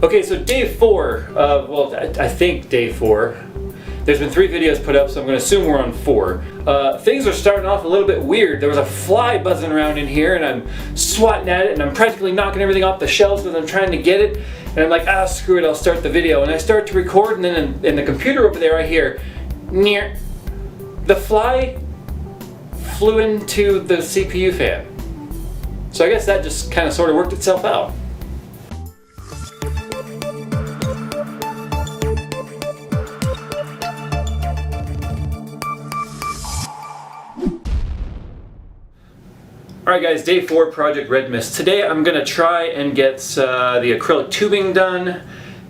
Okay, so day 4 of, well, I think day 4. There's been 3 videos put up, so I'm going to assume we're on 4. Things are starting off a little bit weird. There was a fly buzzing around in here, and I'm swatting at it, and I'm practically knocking everything off the shelves as I'm trying to get it. And I'm like, screw it, I'll start the video. And I start to record, and then in the computer over there I hear, near. The fly flew into the CPU fan. So I guess that just kind of sort of worked itself out. Alright guys, day 4, Project Red Mist. Today I'm going to try and get the acrylic tubing done,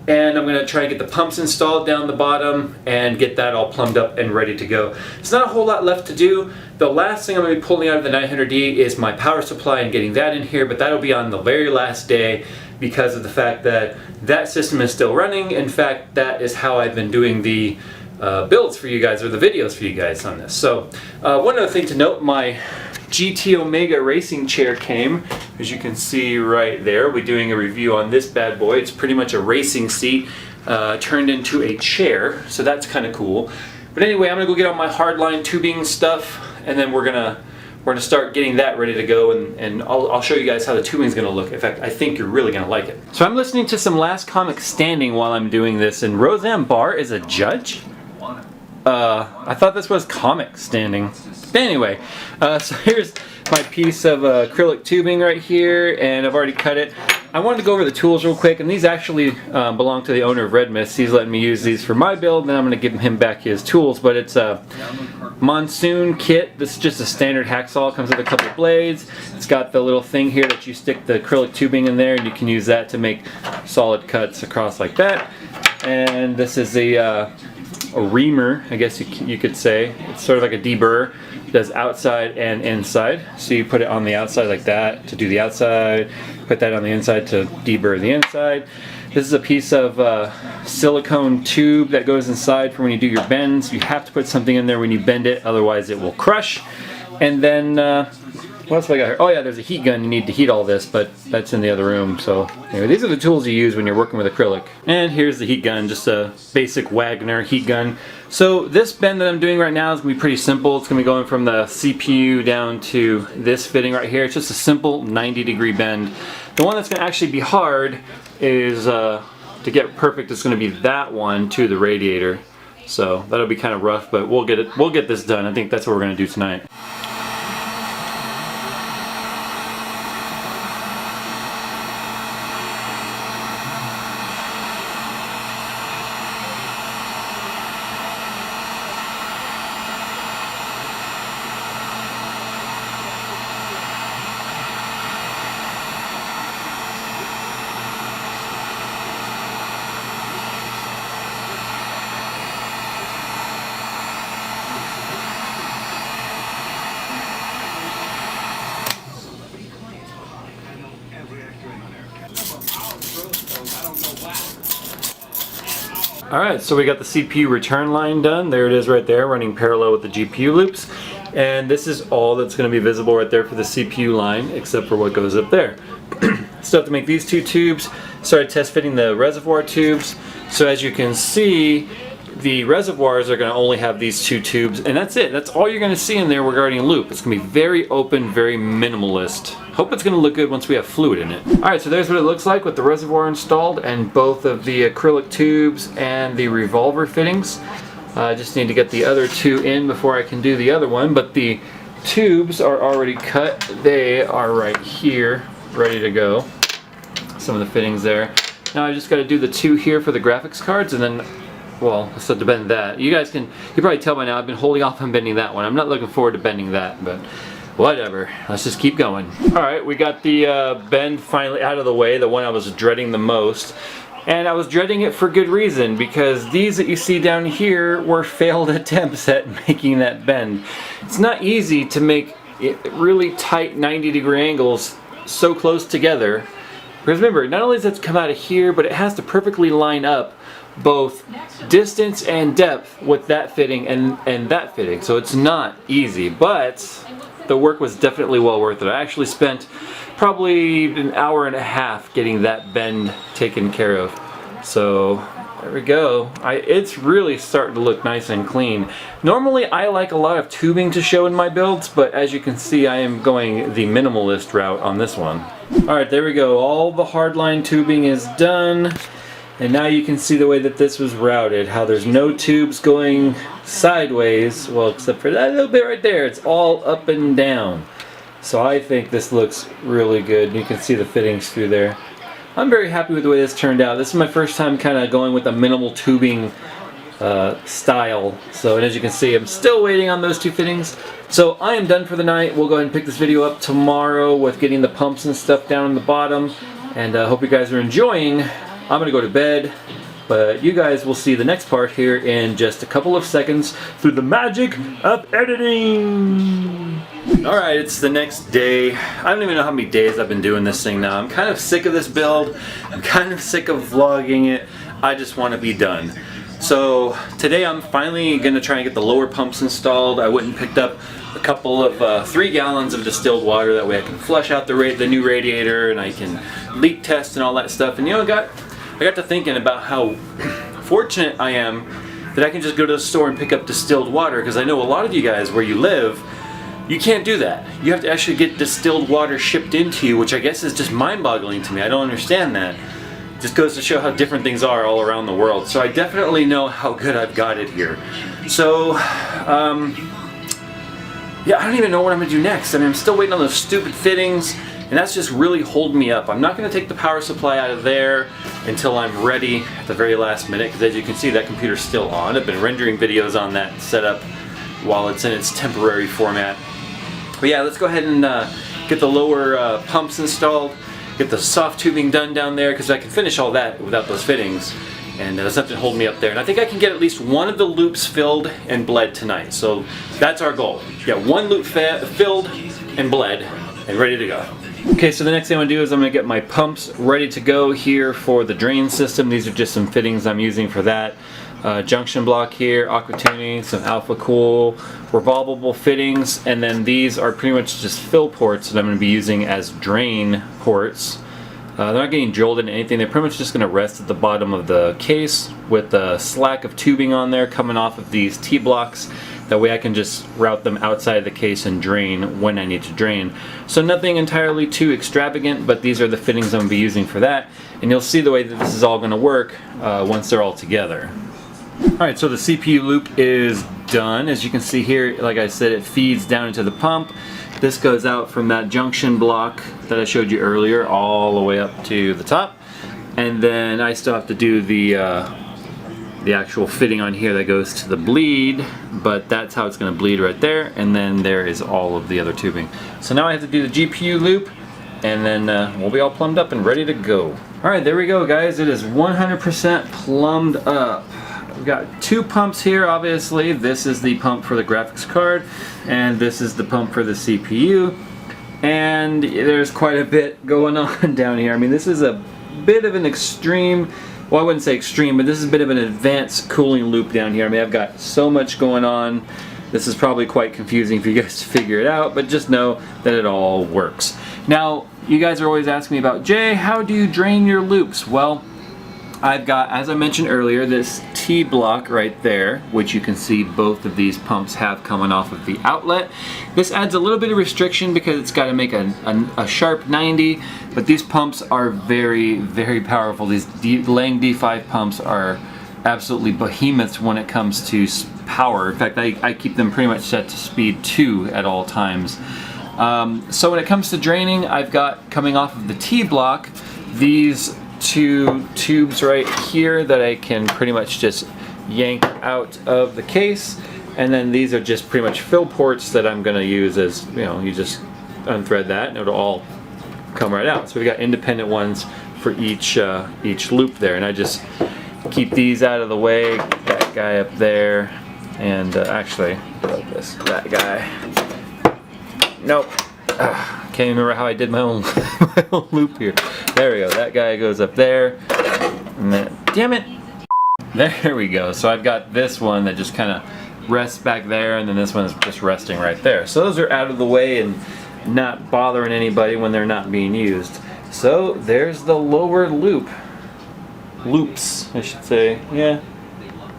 and I'm going to try and get the pumps installed down the bottom and get that all plumbed up and ready to go. There's not a whole lot left to do. The last thing I'm going to be pulling out of the 900D is my power supply and getting that in here, but that'll be on the very last day because of the fact that that system is still running. In fact, that is how I've been doing the builds for you guys, or the videos for you guys on this. So one other thing to note, my GT Omega racing chair came, as you can see right there. We're doing a review on this bad boy. It's pretty much a racing seat turned into a chair, so that's kind of cool. But anyway, I'm gonna go get all my hardline tubing stuff, and then we're gonna start getting that ready to go, and I'll show you guys how the tubing is gonna look. In fact, I think you're really gonna like it. So I'm listening to some Last Comic Standing while I'm doing this, and Roseanne Barr is a judge? I thought this was Comic Standing. Anyway, so here's my piece of acrylic tubing right here, and I've already cut it. I wanted to go over the tools real quick, and these actually belong to the owner of Red Mist. He's letting me use these for my build, and then I'm going to give him back his tools. But it's a Monsoon kit. This is just a standard hacksaw. It comes with a couple of blades. It's got the little thing here that you stick the acrylic tubing in there, and you can use that to make solid cuts across like that. And this is a reamer, I guess you could say. It's sort of like a deburrer. It does outside and inside. So you put it on the outside like that to do the outside, put that on the inside to deburr the inside. This is a piece of silicone tube that goes inside for when you do your bends. You have to put something in there when you bend it, otherwise it will crush. And then what else have I got here? Oh yeah, there's a heat gun. You need to heat all this, but that's in the other room. So anyway, these are the tools you use when you're working with acrylic. And here's the heat gun, just a basic Wagner heat gun. So this bend that I'm doing right now is going to be pretty simple. It's going to be going from the CPU down to this fitting right here. It's just a simple 90-degree bend. The one that's going to actually be hard is, to get perfect, it's going to be that one to the radiator. So that'll be kind of rough, but we'll get this done. I think that's what we're going to do tonight. Alright, so we got the CPU return line done. There it is right there, running parallel with the GPU loops. And this is all that's going to be visible right there for the CPU line, except for what goes up there. Still have to make these 2 tubes. Started test fitting the reservoir tubes. So as you can see, the reservoirs are going to only have these 2 tubes, and that's it. That's all you're going to see in there regarding loop. It's going to be very open, very minimalist. Hope it's going to look good once we have fluid in it. Alright, so there's what it looks like with the reservoir installed and both of the acrylic tubes and the revolver fittings. I just need to get the other 2 in before I can do the other one, but the tubes are already cut. They are right here, ready to go. Some of the fittings there. Now I just got to do the 2 here for the graphics cards, and then, well, I still have to bend that. You can probably tell by now I've been holding off on bending that one. I'm not looking forward to bending that, but whatever. Let's just keep going. Alright, we got the bend finally out of the way, the one I was dreading the most. And I was dreading it for good reason, because these that you see down here were failed attempts at making that bend. It's not easy to make really tight 90-degree angles so close together. Because remember, not only does it come out of here, but it has to perfectly line up both distance and depth with that fitting and that fitting. So it's not easy, but the work was definitely well worth it. I actually spent probably an hour and a half getting that bend taken care of. So there we go. It's really starting to look nice and clean. Normally I like a lot of tubing to show in my builds, but as you can see I am going the minimalist route on this one. Alright, there we go. All the hardline tubing is done. And now you can see the way that this was routed, how there's no tubes going sideways, well except for that little bit right there. It's all up and down. So I think this looks really good. You can see the fittings through there. I'm very happy with the way this turned out. This is my first time kind of going with a minimal tubing style. So, and as you can see, I'm still waiting on those two fittings. So I am done for the night. We'll go ahead and pick this video up tomorrow with getting the pumps and stuff down in the bottom. And I hope you guys are enjoying. I'm gonna go to bed, but you guys will see the next part here in just a couple of seconds through the magic of editing. Alright, it's the next day. I don't even know how many days I've been doing this thing now. I'm kind of sick of this build. I'm kind of sick of vlogging it. I just want to be done. So today I'm finally gonna try and get the lower pumps installed. I went and picked up a couple of 3 gallons of distilled water. That way I can flush out the new radiator and I can leak test and all that stuff. And you know, I got to thinking about how fortunate I am that I can just go to the store and pick up distilled water, because I know a lot of you guys where you live, you can't do that. You have to actually get distilled water shipped into you, which I guess is just mind-boggling to me. I don't understand that. It just goes to show how different things are all around the world. So I definitely know how good I've got it here. So, yeah, I don't even know what I'm going to do next. I mean, I'm still waiting on those stupid fittings. And that's just really holding me up. I'm not going to take the power supply out of there until I'm ready at the very last minute, because as you can see, that computer's still on. I've been rendering videos on that setup while it's in its temporary format. But yeah, let's go ahead and get the lower pumps installed, get the soft tubing done down there, because I can finish all that without those fittings. And there's nothing holding me up there. And I think I can get at least one of the loops filled and bled tonight. So that's our goal. Get one loop filled and bled and ready to go. Okay, so the next thing I'm going to do is I'm going to get my pumps ready to go here for the drain system. These are just some fittings I'm using for that. Junction block here, aqua tuning, some alpha cool, revolvable fittings, and then these are pretty much just fill ports that I'm going to be using as drain ports. They're not getting drilled into anything. They're pretty much just going to rest at the bottom of the case with a slack of tubing on there coming off of these T-blocks. That way I can just route them outside of the case and drain when I need to drain. So nothing entirely too extravagant, but these are the fittings I'm going to be using for that. And you'll see the way that this is all going to work once they're all together. Alright, so the CPU loop is done. As you can see here, like I said, it feeds down into the pump. This goes out from that junction block that I showed you earlier all the way up to the top. And then I still have to do the actual fitting on here that goes to the bleed, but that's how it's going to bleed right there, and then there is all of the other tubing. So now I have to do the GPU loop, and then we'll be all plumbed up and ready to go. Alright, there we go guys, it is 100% plumbed up. We've got 2 pumps here, obviously. This is the pump for the graphics card, and this is the pump for the CPU. And there's quite a bit going on down here. I mean, this is a bit of an extreme, well, I wouldn't say extreme, but this is a bit of an advanced cooling loop down here. I mean, I've got so much going on. This is probably quite confusing for you guys to figure it out, but just know that it all works. Now, you guys are always asking me about, Jay, how do you drain your loops? Well, I've got, as I mentioned earlier, this T-block right there, which you can see both of these pumps have coming off of the outlet. This adds a little bit of restriction because it's got to make a sharp 90, but these pumps are very, very powerful. These Lang D5 pumps are absolutely behemoths when it comes to power. In fact, I keep them pretty much set to speed 2 at all times. So when it comes to draining, I've got coming off of the T-block these 2 tubes right here that I can pretty much just yank out of the case, and then these are just pretty much fill ports that I'm going to use as, you know, you just unthread that and it'll all come right out. So we got independent ones for each loop there, and I just keep these out of the way. That guy up there, and actually, that guy. Nope. Can't remember how I did my own my own loop here. There we go. That guy goes up there. And then, damn it! There we go. So I've got this one that just kind of rests back there, and then this one's just resting right there. So those are out of the way and not bothering anybody when they're not being used. So there's the lower loops, I should say. Yeah,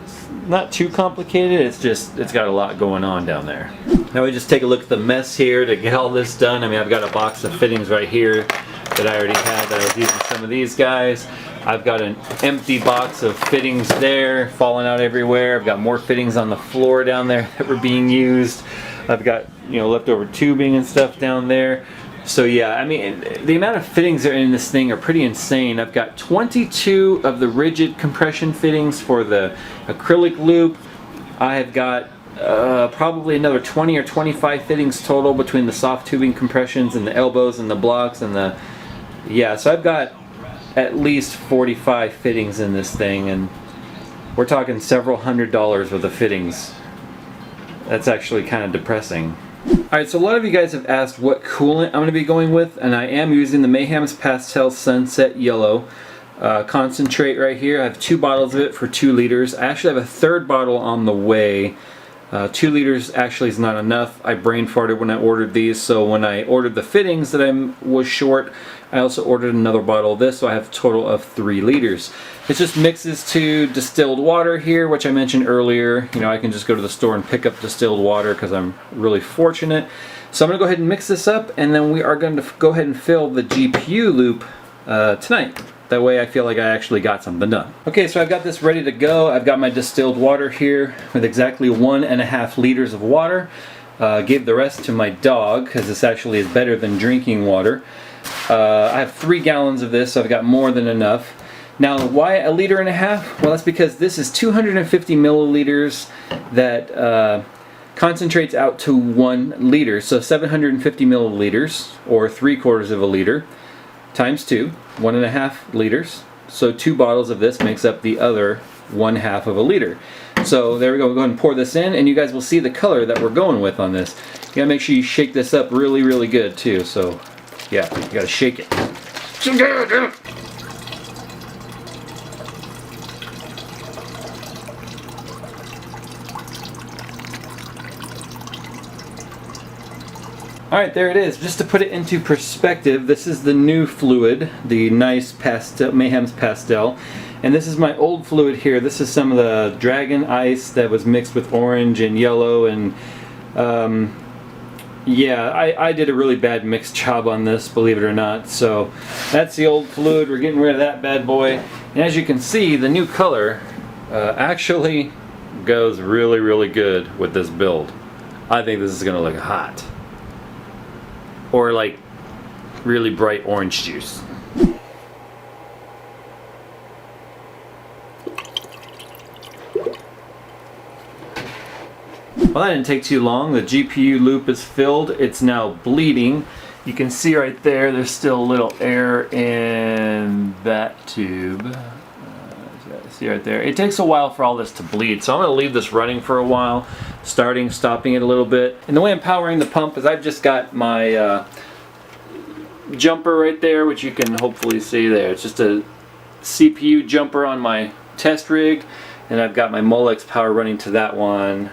it's not too complicated. It's got a lot going on down there. Now we just take a look at the mess here to get all this done. I mean, I've got a box of fittings right here that I already had that I was using some of these guys. I've got an empty box of fittings there falling out everywhere. I've got more fittings on the floor down there that were being used. I've got, you know, leftover tubing and stuff down there. So yeah, I mean, the amount of fittings that are in this thing are pretty insane. I've got 22 of the rigid compression fittings for the acrylic loop. I have got probably another 20 or 25 fittings total between the soft tubing compressions and the elbows and the blocks and the, yeah, so I've got at least 45 fittings in this thing, and we're talking several $100s worth of fittings. That's actually kind of depressing. Alright, so a lot of you guys have asked what coolant I'm going to be going with, and I am using the Mayhem's Pastel Sunset Yellow concentrate right here. I have 2 bottles of it for 2 liters. I actually have a 3rd bottle on the way. 2 liters actually is not enough. I brain farted when I ordered these, so when I ordered the fittings that I was short, I also ordered another bottle of this, so I have a total of 3 liters. It just mixes to distilled water here, which I mentioned earlier. You know, I can just go to the store and pick up distilled water because I'm really fortunate. So I'm going to go ahead and mix this up, and then we are going to go ahead and fill the GPU loop tonight. That way I feel like I actually got something done. Okay, so I've got this ready to go. I've got my distilled water here with exactly 1.5 liters of water. Gave the rest to my dog because this actually is better than drinking water. I have 3 gallons of this, so I've got more than enough. Now, why 1.5 liters? Well, that's because this is 250 milliliters that concentrates out to 1 liter. So 750 milliliters, or 3/4 of a liter, times 2, 1.5 liters. So 2 bottles of this makes up the other 1/2 of a liter. So there we go. We'll go ahead and pour this in, and you guys will see the color that we're going with on this. You gotta make sure you shake this up really, really good too. So yeah, you gotta shake it. Alright, there it is. Just to put it into perspective, this is the new fluid, the nice pastel, Mayhem's Pastel. And this is my old fluid here. This is some of the dragon ice that was mixed with orange and yellow, and yeah, I did a really bad mix job on this, believe it or not. So that's the old fluid. We're getting rid of that bad boy. And as you can see, the new color actually goes really, really good with this build. I think this is going to look hot. Or like really bright orange juice. Well, that didn't take too long. The GPU loop is filled. It's now bleeding. You can see right there, there's still a little air in that tube. See right there. It takes a while for all this to bleed, so I'm going to leave this running for a while, starting, stopping it a little bit. And the way I'm powering the pump is I've just got my jumper right there, which you can hopefully see there. It's just a CPU jumper on my test rig, and I've got my Molex power running to that one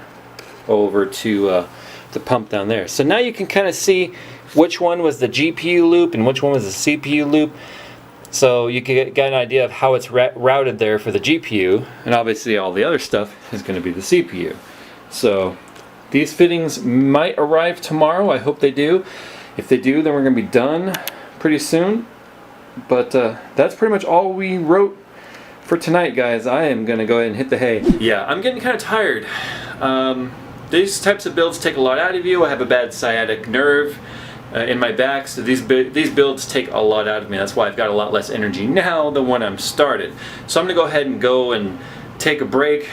over to the pump down there. So now you can kind of see which one was the GPU loop and which one was the CPU loop. So you can get an idea of how it's routed there for the GPU, and obviously all the other stuff is going to be the CPU. So these fittings might arrive tomorrow. I hope they do. If they do, then we're going to be done pretty soon. But that's pretty much all we wrote for tonight, guys. I am going to go ahead and hit the hay. Yeah, I'm getting kind of tired. These types of builds take a lot out of you. I have a bad sciatic nerve in my back, so these builds take a lot out of me. That's why I've got a lot less energy now than when I'm started. So I'm going to go ahead and take a break,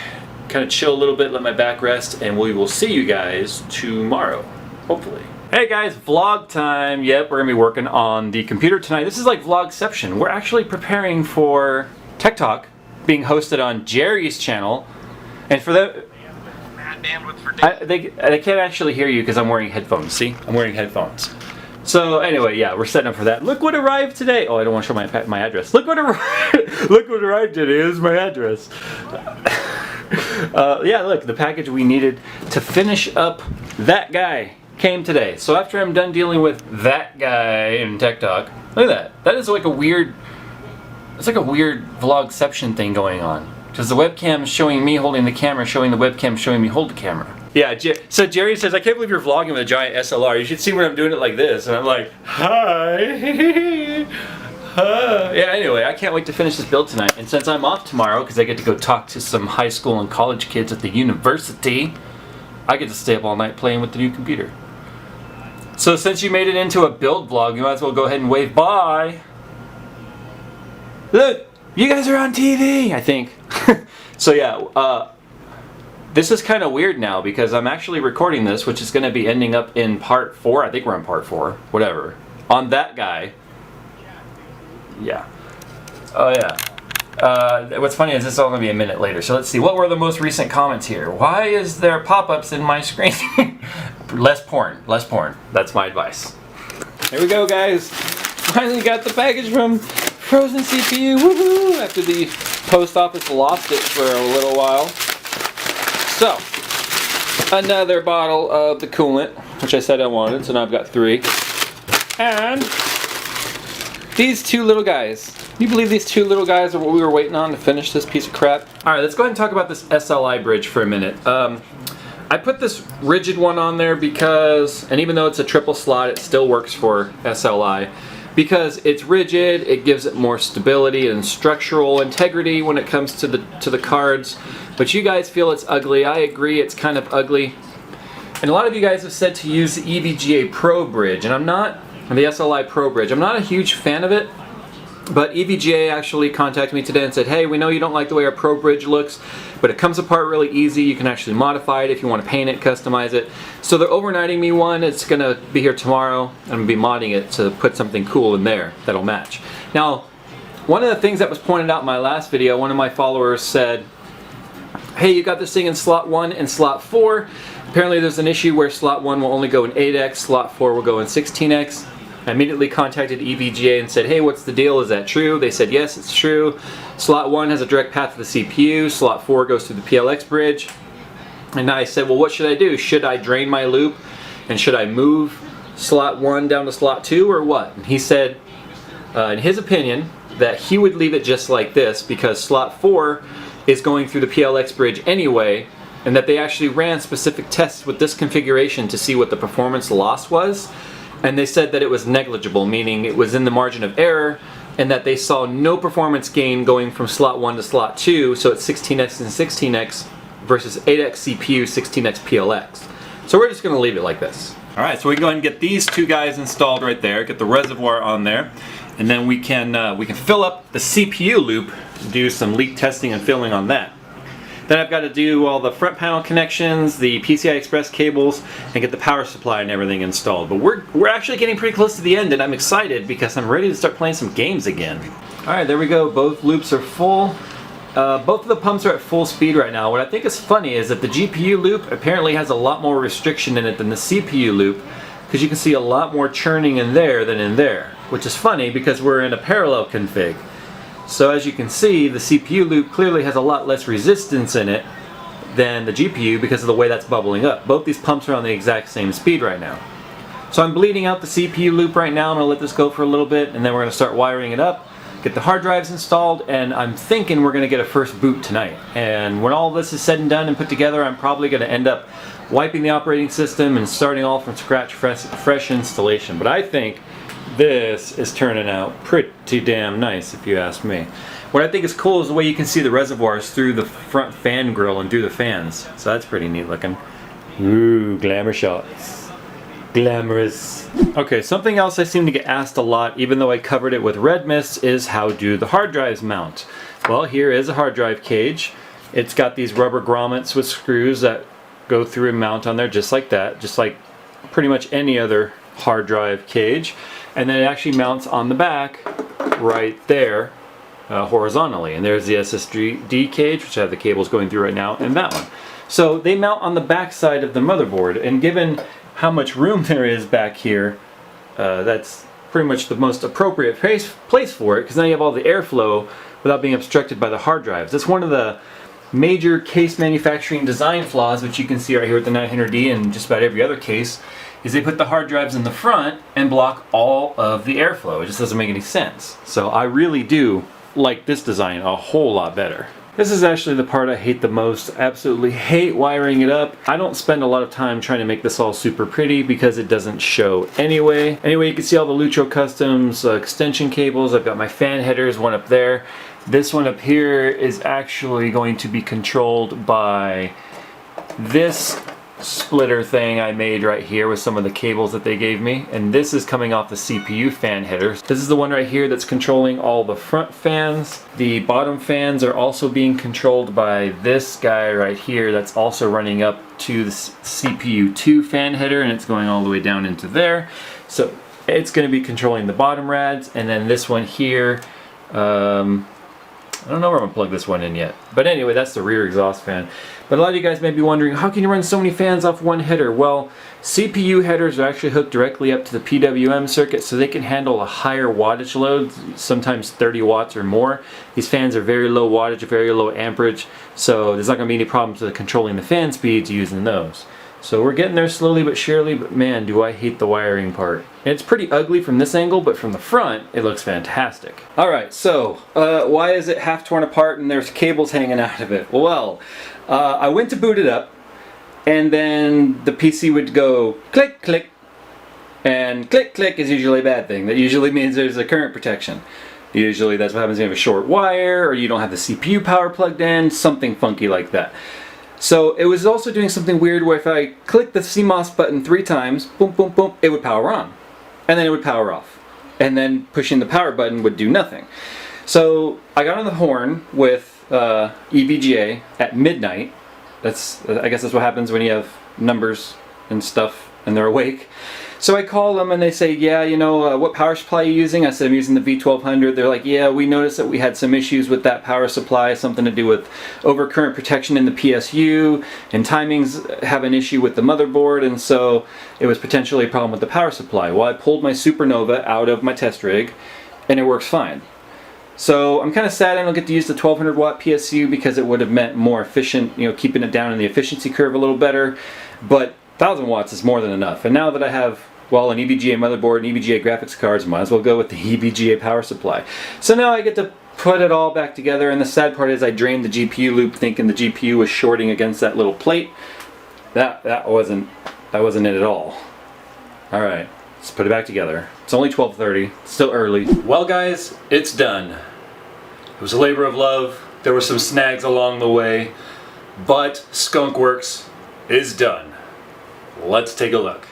kind of chill a little bit, let my back rest, and we will see you guys tomorrow, hopefully. Hey guys, vlog time. Yep, we're going to be working on the computer tonight. This is like vlogception. We're actually preparing for Tech Talk being hosted on Jerry's channel, and for the they can't actually hear you because I'm wearing headphones. See? I'm wearing headphones. So anyway, yeah, we're setting up for that. Look what arrived today. Oh, I don't want to show my address. Look what arrived. Look what arrived today. Is my address. Yeah, look, the package we needed to finish up that guy came today. So after I'm done dealing with that guy in Tech Talk, look at that. That is like a weird, it's like a weird vlogception thing going on. Because the webcam is showing me holding the camera, showing the webcam showing me hold the camera. Yeah, so Jerry says, I can't believe you're vlogging with a giant SLR. You should see when I'm doing it like this. And I'm like, hi. Yeah, anyway, I can't wait to finish this build tonight. And since I'm off tomorrow, because I get to go talk to some high school and college kids at the university, I get to stay up all night playing with the new computer. So since you made it into a build vlog, you might as well go ahead and wave bye. Look, you guys are on TV, I think. So yeah, this is kind of weird now because I'm actually recording this, which is going to be ending up in part 4. I think we're in part 4, whatever. On that guy. Yeah. Oh yeah. What's funny is this is all going to be a minute later. So let's see. What were the most recent comments here? Why is there pop-ups in my screen? Less porn. Less porn. That's my advice. Here we go, guys. Finally got the package from Frozen CPU. Woohoo! After the post office lost it for a little while. So, another bottle of the coolant, which I said I wanted, so now I've got 3. And these 2 little guys. Can you believe these 2 little guys are what we were waiting on to finish this piece of crap? Alright, let's go ahead and talk about this SLI bridge for a minute. I put this rigid one on there because, and even though it's a triple slot, it still works for SLI. Because it's rigid, it gives it more stability and structural integrity when it comes to the cards. But you guys feel it's ugly. I agree, it's kind of ugly. And a lot of you guys have said to use the EVGA Pro bridge, and I'm not, the SLI Pro bridge. I'm not a huge fan of it, but EVGA actually contacted me today and said, hey, we know you don't like the way our Pro bridge looks, but it comes apart really easy. You can actually modify it if you want to paint it, customize it. So they're overnighting me one. It's going to be here tomorrow. I'm going to be modding it to put something cool in there that'll match. Now, one of the things that was pointed out in my last video, one of my followers said, hey, you got this thing in slot 1 and slot 4. Apparently there's an issue where slot 1 will only go in 8x, slot 4 will go in 16x. I immediately contacted EVGA and said, hey, what's the deal? Is that true? They said, yes, it's true. Slot 1 has a direct path to the CPU. Slot 4 goes through the PLX bridge. And I said, well, what should I do? Should I drain my loop? And should I move slot 1 down to slot 2 or what? And he said, in his opinion, that he would leave it just like this because slot 4 is going through the PLX bridge anyway, and that they actually ran specific tests with this configuration to see what the performance loss was. And they said that it was negligible, meaning it was in the margin of error, and that they saw no performance gain going from slot 1 to slot 2, so it's 16x and 16x versus 8x CPU, 16x PLX. So we're just going to leave it like this. Alright, so we can go ahead and get these 2 guys installed right there, get the reservoir on there, and then we can fill up the CPU loop, do some leak testing and filling on that. Then I've got to do all the front panel connections, the PCI Express cables, and get the power supply and everything installed. But we're actually getting pretty close to the end, and I'm excited because I'm ready to start playing some games again. Alright, there we go. Both loops are full. Both of the pumps are at full speed right now. What I think is funny is that the GPU loop apparently has a lot more restriction in it than the CPU loop, because you can see a lot more churning in there than in there, which is funny because we're in a parallel config. So as you can see, the CPU loop clearly has a lot less resistance in it than the GPU because of the way that's bubbling up. Both these pumps are on the exact same speed right now. So I'm bleeding out the CPU loop right now. I'm going to let this go for a little bit, and then we're going to start wiring it up, get the hard drives installed, and I'm thinking we're going to get a first boot tonight. And when all this is said and done and put together, I'm probably going to end up wiping the operating system and starting all from scratch, fresh installation. But I think this is turning out pretty damn nice, if you ask me. What I think is cool is the way you can see the reservoirs through the front fan grill and through the fans. So that's pretty neat looking. Ooh, glamour shots. Glamorous. Okay, something else I seem to get asked a lot, even though I covered it with red mist, is how do the hard drives mount? Well, here is a hard drive cage. It's got these rubber grommets with screws that go through and mount on there just like that, just like pretty much any other hard drive cage. And then it actually mounts on the back right there horizontally. And there's the SSD cage, which I have the cables going through right now, and that one. So they mount on the back side of the motherboard, and given how much room there is back here, that's pretty much the most appropriate place for it, because now you have all the airflow without being obstructed by the hard drives. That's one of the major case manufacturing design flaws, which you can see right here with the 900D and just about every other case, is they put the hard drives in the front and block all of the airflow. It just doesn't make any sense. So I really do like this design a whole lot better. This is actually the part I hate the most. Absolutely hate wiring it up. I don't spend a lot of time trying to make this all super pretty because it doesn't show anyway. Anyway, you can see all the Lutro Customs extension cables. I've got my fan headers, one up there. This one up here is actually going to be controlled by this splitter thing I made right here with some of the cables that they gave me, and this is coming off the CPU fan headers. This is the one right here that's controlling all the front fans. The bottom fans are also being controlled by this guy right here that's also running up to the CPU2 fan header, and it's going all the way down into there. So it's going to be controlling the bottom rads, and then this one here, I don't know where I'm going to plug this one in yet. But anyway, that's the rear exhaust fan. But a lot of you guys may be wondering, how can you run so many fans off one header? Well, CPU headers are actually hooked directly up to the PWM circuit, so they can handle a higher wattage load, sometimes 30 watts or more. These fans are very low wattage, very low amperage, so there's not going to be any problems with controlling the fan speeds using those. So we're getting there slowly but surely, but man, do I hate the wiring part. And it's pretty ugly from this angle, but from the front, it looks fantastic. Alright, so why is it half torn apart and there's cables hanging out of it? Well, I went to boot it up, and then the PC would go click, click, and click, click is usually a bad thing. That usually means there's a current protection. Usually that's what happens when you have a short wire, or you don't have the CPU power plugged in, something funky like that. So it was also doing something weird where if I clicked the CMOS button 3 times, boom, boom, boom, it would power on. And then it would power off. And then pushing the power button would do nothing. So I got on the horn with EVGA at midnight. I guess that's what happens when you have numbers and stuff and they're awake. So I call them and they say, yeah, you know, what power supply are you using? I said, I'm using the V1200. They're like, yeah, we noticed that we had some issues with that power supply, something to do with overcurrent protection in the PSU, and timings have an issue with the motherboard, and so it was potentially a problem with the power supply. Well, I pulled my Supernova out of my test rig, and it works fine. So I'm kind of sad I don't get to use the 1200 watt PSU because it would have meant more efficient, you know, keeping it down in the efficiency curve a little better, but 1000 watts is more than enough. And now that I have, well, an EVGA motherboard and EVGA graphics cards, might as well go with the EVGA power supply. So now I get to put it all back together, and the sad part is I drained the GPU loop thinking the GPU was shorting against that little plate. That wasn't it at all. Alright, let's put it back together. It's only 12:30, still early. Well guys, it's done. It was a labor of love. There were some snags along the way, but Skunkworks is done. Let's take a look.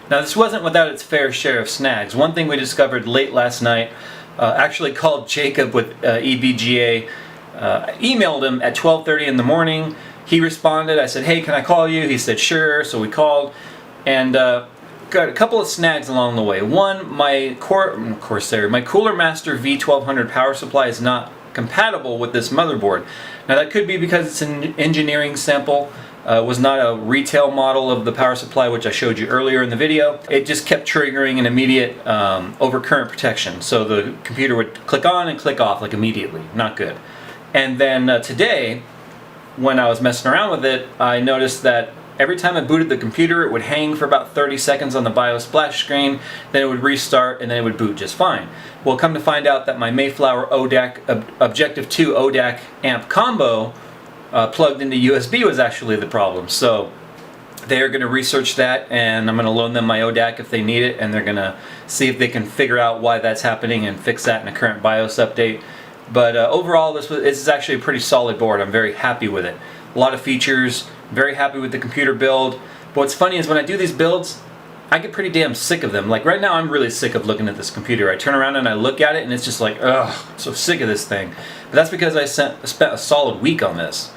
Now this wasn't without its fair share of snags. One thing we discovered late last night, actually called Jacob with EVGA, emailed him at 12:30 in the morning. He responded, I said, hey, can I call you? He said, sure, so we called, and got a couple of snags along the way. One, my Cooler Master V1200 power supply is not compatible with this motherboard. Now that could be because it's an engineering sample. It was not a retail model of the power supply, which I showed you earlier in the video. It just kept triggering an immediate overcurrent protection. So the computer would click on and click off like immediately. Not good. And then today, when I was messing around with it, I noticed that every time I booted the computer, it would hang for about 30 seconds on the BIOS splash screen, then it would restart, and then it would boot just fine. Well, come to find out that my Mayflower Objective 2 ODAC amp combo plugged into USB was actually the problem. So they're going to research that, and I'm going to loan them my ODAC if they need it, and they're going to see if they can figure out why that's happening and fix that in a current BIOS update. But overall, this is actually a pretty solid board. I'm very happy with it. A lot of features, very happy with the computer build. But what's funny is when I do these builds, I get pretty damn sick of them. Like right now, I'm really sick of looking at this computer. I turn around and I look at it, and it's just like, ugh, I'm so sick of this thing. But that's because I spent a solid week on this.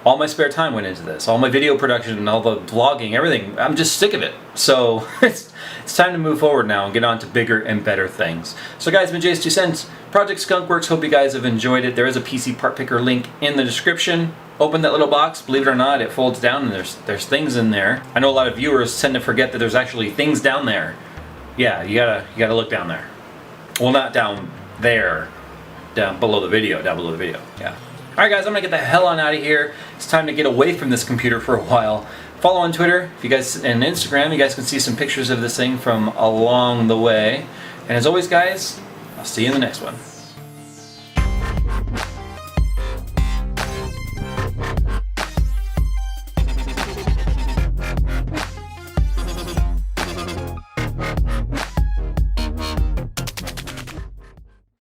All my spare time went into this. All my video production and all the vlogging, everything. I'm just sick of it. So it's time to move forward now and get on to bigger and better things. So guys, been Jayz2Cents, Project Skunkworks. Hope you guys have enjoyed it. There is a PC part picker link in the description. Open that little box. Believe it or not, it folds down and there's things in there. I know a lot of viewers tend to forget that there's actually things down there. Yeah, you gotta look down there. Well, not down there. Down below the video. Down below the video. Yeah. Alright guys, I'm gonna get the hell on out of here. It's time to get away from this computer for a while. Follow on Twitter, if you guys, and Instagram, you guys can see some pictures of this thing from along the way. And as always guys, I'll see you in the next one.